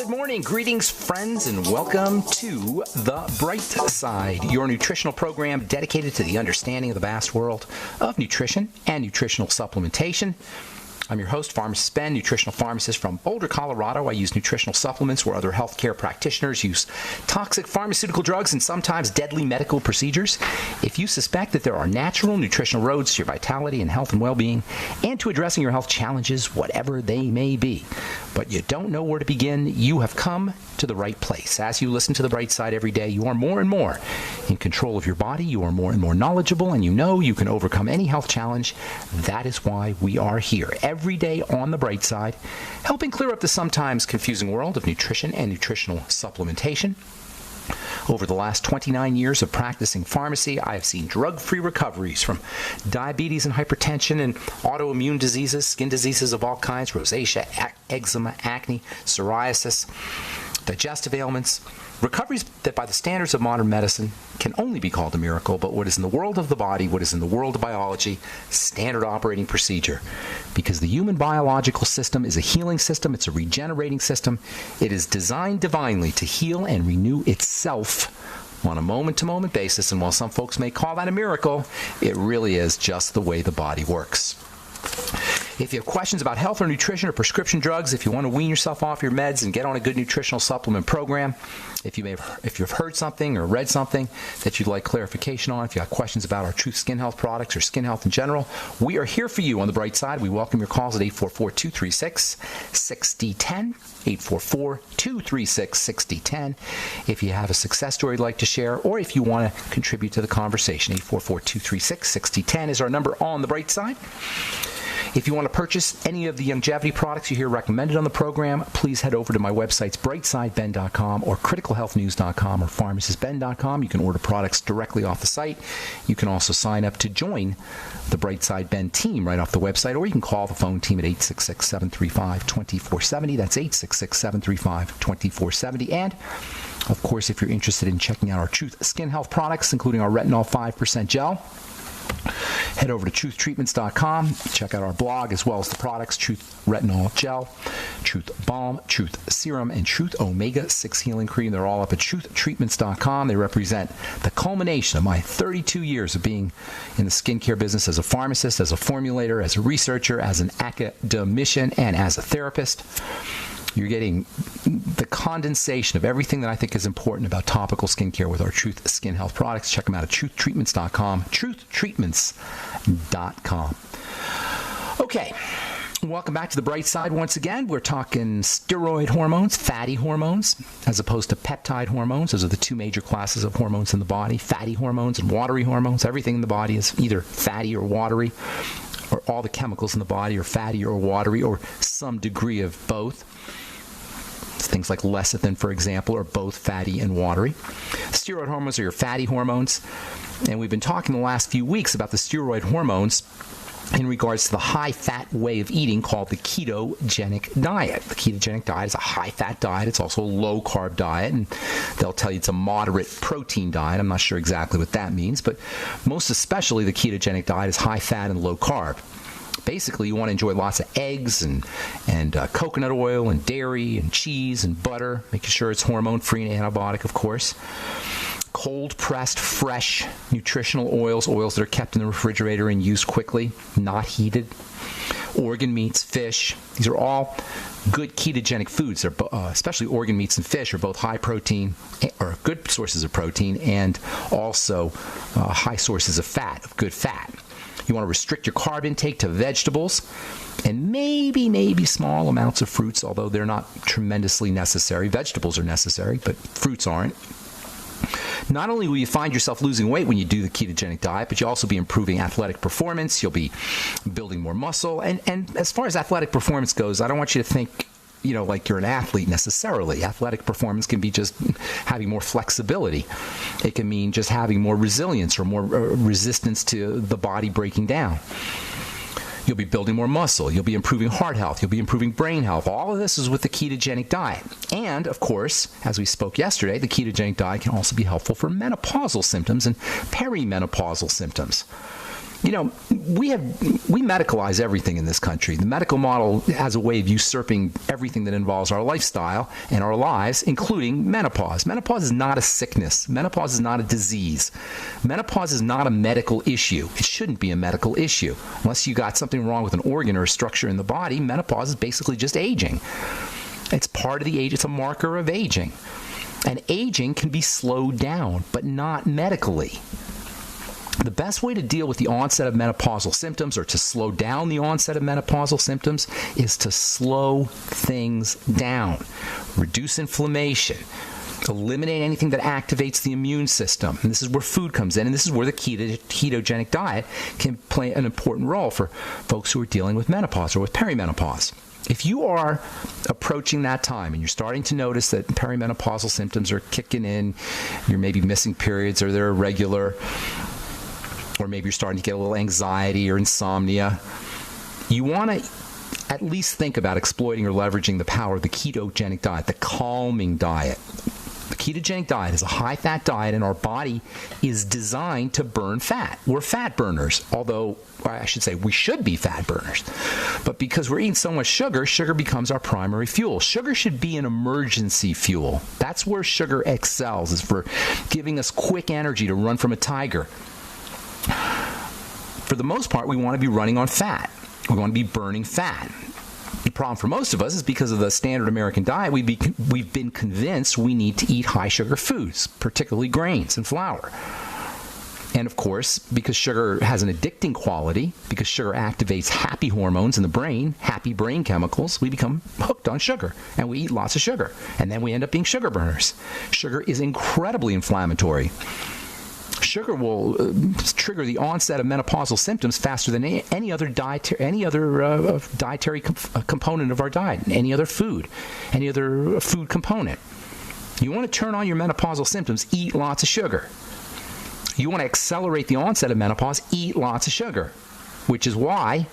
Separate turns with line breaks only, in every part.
Good morning, greetings, friends, and welcome to The Bright Side, your nutritional program dedicated to the understanding of the vast world of nutrition and nutritional supplementation. I'm your host, Pharmacist Ben, nutritional pharmacist from Boulder, Colorado. I use nutritional supplements where other healthcare practitioners use toxic pharmaceutical drugs and sometimes deadly medical procedures. If you suspect that there are natural nutritional roads to your vitality and health and well-being and to addressing your health challenges, whatever they may be, but you don't know where to begin, you have come to the right place. As you listen to The Bright Side every day, you are more and more in control of your body, you are more and more knowledgeable, and you know you can overcome any health challenge. That is why we are here every day on The Bright Side, helping clear up the sometimes confusing world of nutrition and nutritional supplementation. Over the last 29 years of practicing pharmacy, I have seen drug-free recoveries from diabetes and hypertension and autoimmune diseases, skin diseases of all kinds, rosacea, eczema, acne, psoriasis, digestive ailments, recoveries that by the standards of modern medicine can only be called a miracle, but what is in the world of the body, what is in the world of biology, standard operating procedure. Because the human biological system is a healing system, it's a regenerating system. It is designed divinely to heal and renew itself on a moment-to-moment basis, and while some folks may call that a miracle, it really is just the way the body works. If you have questions about health or nutrition or prescription drugs, if you want to wean yourself off your meds and get on a good nutritional supplement program, if you've heard something or read something that you'd like clarification on, if you have questions about our Truth Skin Health products or skin health in general, we are here for you on The Bright Side. We welcome your calls at 844-236-6010, 844-236-6010. If you have a success story you'd like to share, or if you want to contribute to the conversation, 844-236-6010 is our number on The Bright Side. If you want to purchase any of the longevity products you hear recommended on the program, please head over to my websites, brightsideben.com or criticalhealthnews.com or pharmacistben.com. You can order products directly off the site. You can also sign up to join the Brightside Ben team right off the website, or you can call the phone team at 866-735-2470. That's 866-735-2470. And of course, if you're interested in checking out our Truth Skin Health products, including our Retinol 5% gel, head over to truthtreatments.com. Check out our blog as well as the products, Truth Retinol Gel, Truth Balm, Truth Serum, and Truth Omega-6 Healing Cream. They're all up at truthtreatments.com. They represent the culmination of my 32 years of being in the skincare business as a pharmacist, as a formulator, as a researcher, as an academician, and as a therapist. You're getting the condensation of everything that I think is important about topical skincare with our Truth Skin Health products. Check them out at truthtreatments.com, truthtreatments.com. Okay, welcome back to The Bright Side once again. We're talking steroid hormones, fatty hormones, as opposed to peptide hormones. Those are the two major classes of hormones in the body, fatty hormones and watery hormones. Everything in the body is either fatty or watery, or all the chemicals in the body are fatty or watery, or some degree of both. Things like lecithin, for example, are both fatty and watery. Steroid hormones are your fatty hormones, and we've been talking the last few weeks about the steroid hormones in regards to the high-fat way of eating called the ketogenic diet. The ketogenic diet is a high-fat diet. It's also a low-carb diet, and they'll tell you it's a moderate protein diet. I'm not sure exactly what that means, but most especially the ketogenic diet is high-fat and low-carb. Basically, you want to enjoy lots of eggs and coconut oil and dairy and cheese and butter, making sure it's hormone-free and antibiotic, of course. Cold-pressed, fresh nutritional oils that are kept in the refrigerator and used quickly, not heated. Organ meats, fish. These are all good ketogenic foods. They're, especially organ meats and fish are both high protein, or good sources of protein, and also high sources of fat, of good fat. You want to restrict your carb intake to vegetables and maybe small amounts of fruits, although they're not tremendously necessary. Vegetables are necessary, but fruits aren't. Not only will you find yourself losing weight when you do the ketogenic diet, but you'll also be improving athletic performance. You'll be building more muscle. And as far as athletic performance goes, I don't want you to think, like you're an athlete necessarily. Athletic performance can be just having more flexibility. It can mean just having more resilience or more resistance to the body breaking down. You'll be building more muscle. You'll be improving heart health. You'll be improving brain health. All of this is with the ketogenic diet. And, of course, as we spoke yesterday, the ketogenic diet can also be helpful for menopausal symptoms and perimenopausal symptoms. You know, we medicalize everything in this country. The medical model has a way of usurping everything that involves our lifestyle and our lives, including menopause. Menopause is not a sickness. Menopause is not a disease. Menopause is not a medical issue. It shouldn't be a medical issue. Unless you got something wrong with an organ or a structure in the body, menopause is basically just aging. It's part of the age. It's a marker of aging. And aging can be slowed down, but not medically. The best way to deal with the onset of menopausal symptoms, or to slow down the onset of menopausal symptoms, is to slow things down. Reduce inflammation. Eliminate anything that activates the immune system. And this is where food comes in, and this is where the ketogenic diet can play an important role for folks who are dealing with menopause or with perimenopause. If you are approaching that time and you're starting to notice that perimenopausal symptoms are kicking in, you're maybe missing periods or they're irregular, or maybe you're starting to get a little anxiety or insomnia, you want to at least think about exploiting or leveraging the power of the ketogenic diet, the calming diet. The ketogenic diet is a high-fat diet, and our body is designed to burn fat. We're fat burners, although I should say we should be fat burners. But because we're eating so much sugar, sugar becomes our primary fuel. Sugar should be an emergency fuel. That's where sugar excels, is for giving us quick energy to run from a tiger. For the most part, we want to be running on fat. We want to be burning fat. The problem for most of us is because of the standard American diet, we've been convinced we need to eat high-sugar foods, particularly grains and flour. And, of course, because sugar has an addicting quality, because sugar activates happy hormones in the brain, happy brain chemicals, we become hooked on sugar, and we eat lots of sugar. And then we end up being sugar burners. Sugar is incredibly inflammatory. Sugar will trigger the onset of menopausal symptoms faster than any other dietary component of our diet, any other food component. You want to turn on your menopausal symptoms, eat lots of sugar. You want to accelerate the onset of menopause, eat lots of sugar, which is why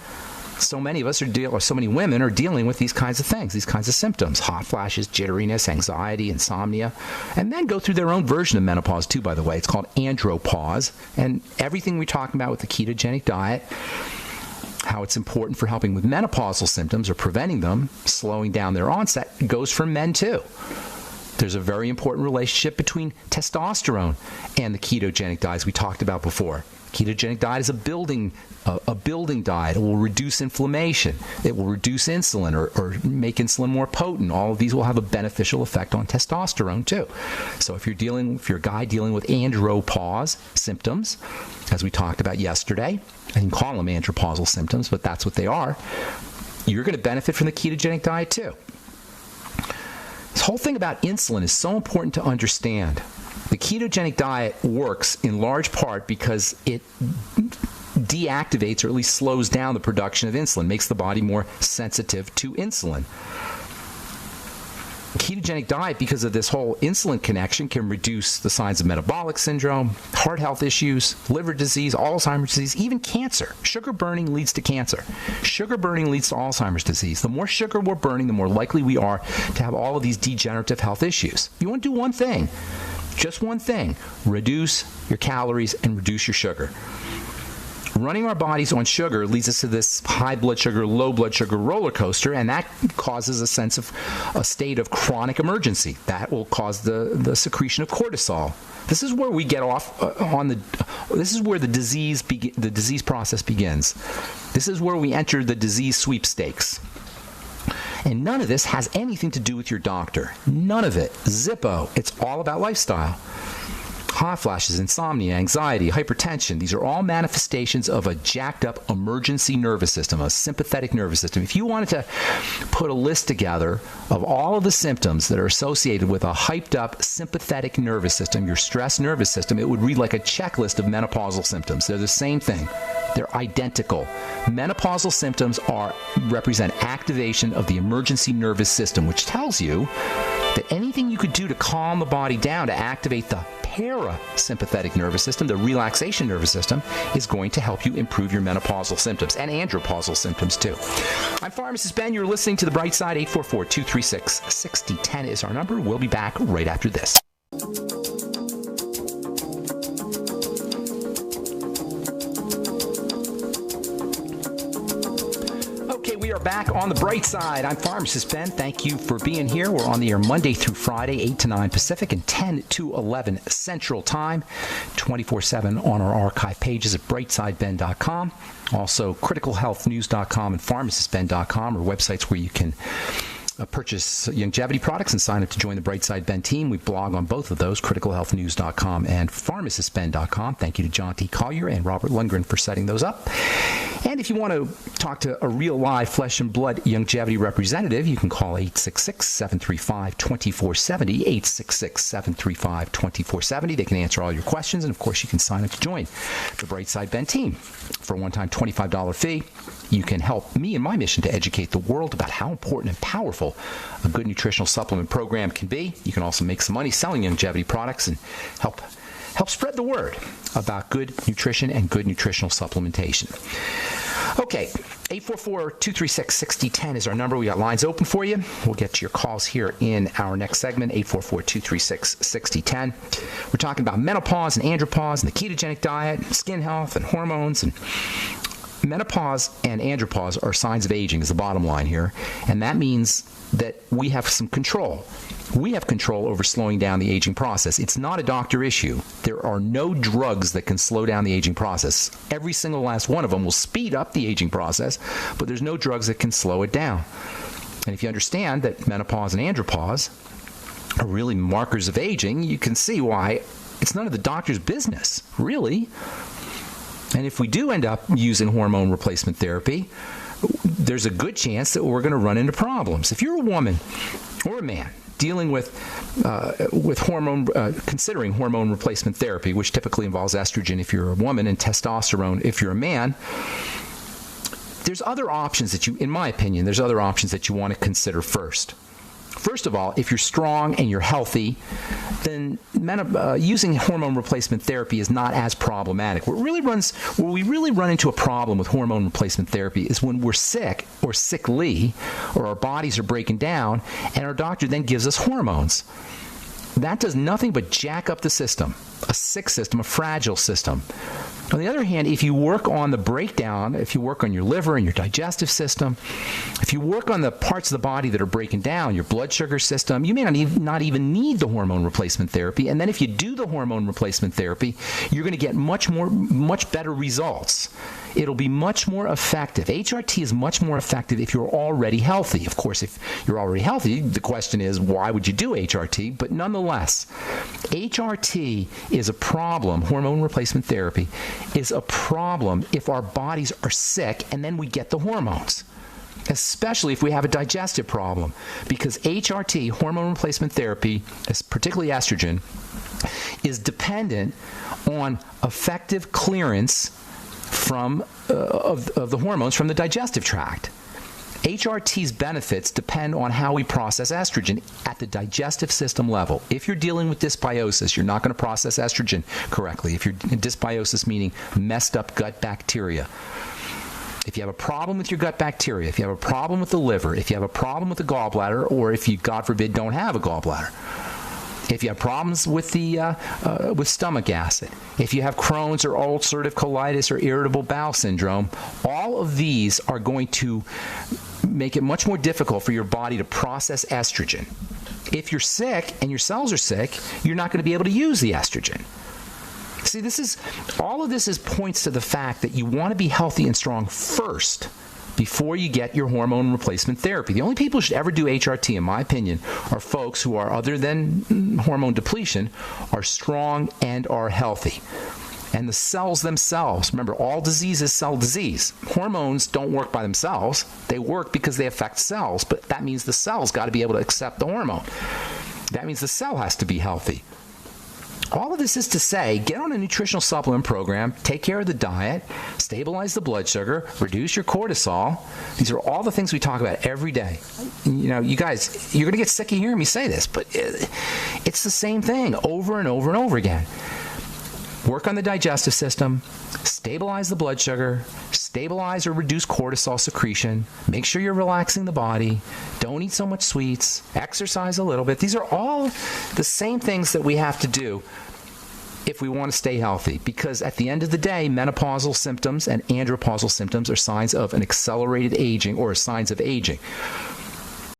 so many of us so many women are dealing with these kinds of things, these kinds of symptoms: hot flashes, jitteriness, anxiety, insomnia, and men go through their own version of menopause too, by the way. It's called andropause, and everything we're talking about with the ketogenic diet, how it's important for helping with menopausal symptoms or preventing them, slowing down their onset, goes for men too. There's a very important relationship between testosterone and the ketogenic diets we talked about before. Ketogenic diet is a building diet. It will reduce inflammation. It will reduce insulin or make insulin more potent. All of these will have a beneficial effect on testosterone too. So if you're a guy dealing with andropause symptoms, as we talked about yesterday, I can call them andropausal symptoms, but that's what they are, you're going to benefit from the ketogenic diet too. This whole thing about insulin is so important to understand. The ketogenic diet works in large part because it deactivates, or at least slows down, the production of insulin, makes the body more sensitive to insulin. Ketogenic diet, because of this whole insulin connection, can reduce the signs of metabolic syndrome, heart health issues, liver disease, Alzheimer's disease, even cancer. Sugar burning leads to cancer. Sugar burning leads to Alzheimer's disease. The more sugar we're burning, the more likely we are to have all of these degenerative health issues. You want to do one thing. Just one thing: reduce your calories and reduce your sugar. Running our bodies on sugar leads us to this high blood sugar, low blood sugar roller coaster, and that causes a state of chronic emergency. That will cause the secretion of cortisol. This is where we get off this is where the disease process begins. This is where we enter the disease sweepstakes. And none of this has anything to do with your doctor. None of it. Zippo. It's all about lifestyle. Hot flashes, insomnia, anxiety, hypertension, these are all manifestations of a jacked up emergency nervous system, a sympathetic nervous system. If you wanted to put a list together of all of the symptoms that are associated with a hyped up sympathetic nervous system, your stress nervous system, it would read like a checklist of menopausal symptoms. They're the same thing. They're identical. Menopausal symptoms represent activation of the emergency nervous system, which tells you that anything you could do to calm the body down, to activate the parasympathetic nervous system, the relaxation nervous system, is going to help you improve your menopausal symptoms and andropausal symptoms too. I'm Pharmacist Ben. You're listening to The Bright Side. 844-236-6010 is our number. We'll be back right after this. back on the bright side. I'm Pharmacist Ben. Thank you for being here. We're on the air Monday through Friday, 8 to 9 Pacific and 10 to 11 Central Time, 24/7 on our archive pages at brightsideben.com. Also, criticalhealthnews.com and pharmacistben.com are websites where you can purchase longevity products and sign up to join the Brightside Ben team. We blog on both of those, criticalhealthnews.com and pharmacistben.com. Thank you to John T. Collier and Robert Lundgren for setting those up. And if you want to talk to a real live flesh and blood longevity representative, you can call 866-735-2470, 866-735-2470. They can answer all your questions, and of course you can sign up to join the Brightside Ben team. For a one-time $25 fee, you can help me in my mission to educate the world about how important and powerful a good nutritional supplement program can be. You can also make some money selling longevity products and help spread the word about good nutrition and good nutritional supplementation. Okay, 844-236-6010 is our number. We got lines open for you. We'll get to your calls here in our next segment, 844-236-6010. We're talking about menopause and andropause and the ketogenic diet, and skin health and hormones. And menopause and andropause are signs of aging is the bottom line here. And that means that we have some control. We have control over slowing down the aging process. It's not a doctor issue. There are no drugs that can slow down the aging process. Every single last one of them will speed up the aging process, but there's no drugs that can slow it down. And if you understand that menopause and andropause are really markers of aging, you can see why it's none of the doctor's business, really. And if we do end up using hormone replacement therapy, there's a good chance that we're going to run into problems. If you're a woman or a man dealing with considering hormone replacement therapy, which typically involves estrogen if you're a woman and testosterone if you're a man, there's other options that in my opinion, there's other options that you want to consider first. First of all, if you're strong and you're healthy, then using hormone replacement therapy is not as problematic. Where we really run into a problem with hormone replacement therapy is when we're sick or sickly, or our bodies are breaking down, and our doctor then gives us hormones. That does nothing but jack up the system, a sick system, a fragile system. On the other hand, if you work on the breakdown, if you work on your liver and your digestive system, if you work on the parts of the body that are breaking down, your blood sugar system, you may not even need the hormone replacement therapy. And then if you do the hormone replacement therapy, you're going to get much better results. It'll be much more effective. HRT is much more effective if you're already healthy. Of course, if you're already healthy, the question is, why would you do HRT? But nonetheless, HRT is a problem. Hormone replacement therapy is a problem if our bodies are sick and then we get the hormones, especially if we have a digestive problem, because HRT, hormone replacement therapy, particularly estrogen, is dependent on effective clearance of the hormones from the digestive tract. HRT's benefits depend on how we process estrogen at the digestive system level. If you're dealing with dysbiosis, you're not going to process estrogen correctly. If you're dysbiosis, meaning messed up gut bacteria. If you have a problem with your gut bacteria, if you have a problem with the liver, if you have a problem with the gallbladder, or if you, God forbid, don't have a gallbladder, if you have problems with with stomach acid, if you have Crohn's or ulcerative colitis or irritable bowel syndrome, all of these are going to make it much more difficult for your body to process estrogen. If you're sick and your cells are sick, you're not going to be able to use the estrogen. See, all of this points to the fact that you want to be healthy and strong first before you get your hormone replacement therapy. The only people who should ever do HRT, in my opinion, are folks who are, other than hormone depletion, are strong and are healthy. And the cells themselves, remember, all disease is cell disease. Hormones don't work by themselves. They work because they affect cells, but that means the cell's got to be able to accept the hormone. That means the cell has to be healthy. All of this is to say, get on a nutritional supplement program, take care of the diet, stabilize the blood sugar, reduce your cortisol. These are all the things we talk about every day. You know, you guys, you're going to get sick of hearing me say this, but it's the same thing over and over and over again. Work on the digestive system, stabilize the blood sugar, stabilize or reduce cortisol secretion, make sure you're relaxing the body, don't eat so much sweets, exercise a little bit. These are all the same things that we have to do if we want to stay healthy, because at the end of the day, menopausal symptoms and andropausal symptoms are signs of an accelerated aging or signs of aging.